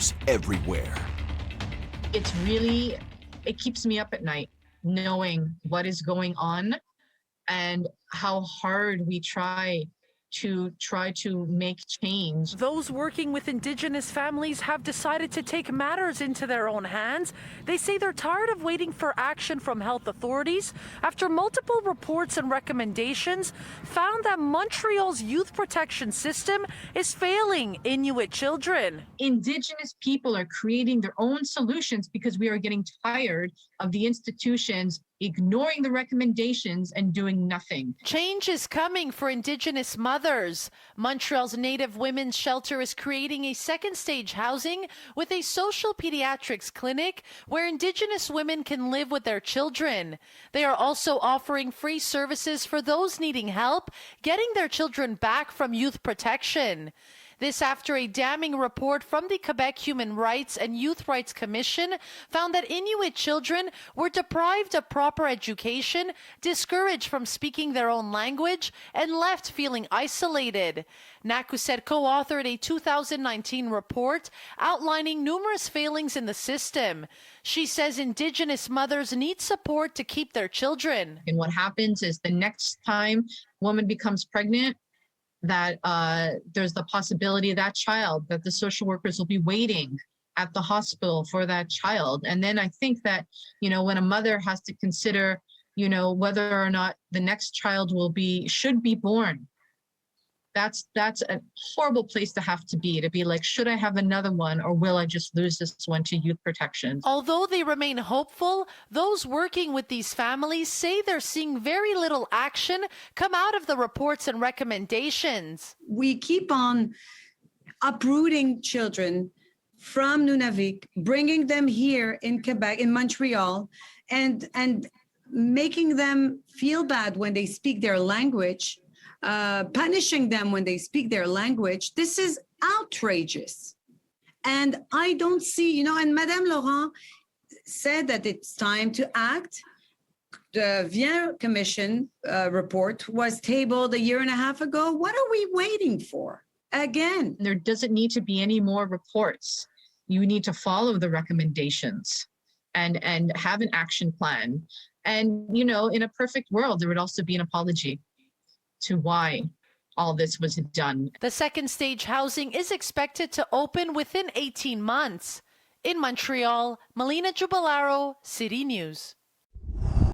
news everywhere. It keeps me up at night knowing what is going on and how hard we try to make change. Those working with Indigenous families have decided to take matters into their own hands. They say they're tired of waiting for action from health authorities after multiple reports and recommendations found that Montreal's youth protection system is failing Inuit children. Indigenous people are creating their own solutions because we are getting tired of the institutions ignoring the recommendations and doing nothing. Change is coming for Indigenous mothers. Montreal's Native Women's Shelter is creating a second stage housing with a social pediatrics clinic where Indigenous women can live with their children. They are also offering free services for those needing help getting their children back from youth protection. This after a damning report from the Quebec Human Rights and Youth Rights Commission found that Inuit children were deprived of proper education, discouraged from speaking their own language, and left feeling isolated. Nakuset co-authored a 2019 report outlining numerous failings in the system. She says Indigenous mothers need support to keep their children. And what happens is the next time a woman becomes pregnant, that there's the possibility that the social workers will be waiting at the hospital for that child. And then I think that, when a mother has to consider, whether or not the next child should be born, that's a horrible place to have to be like, should I have another one or will I just lose this one to youth protection? Although they remain hopeful, those working with these families say they're seeing very little action come out of the reports and recommendations. We keep on uprooting children from Nunavik, bringing them here in Quebec, in Montreal, and making them feel bad when they speak their language, punishing them when they speak their language. This is outrageous. And I don't see, and Madame Laurent said that it's time to act. The Vien Commission report was tabled a year and a half ago. What are we waiting for? Again, there doesn't need to be any more reports. You need to follow the recommendations and have an action plan. And, in a perfect world, there would also be an apology to why all this was done. The second stage housing is expected to open within 18 months. In Montreal, Melina Giubilaro, City News.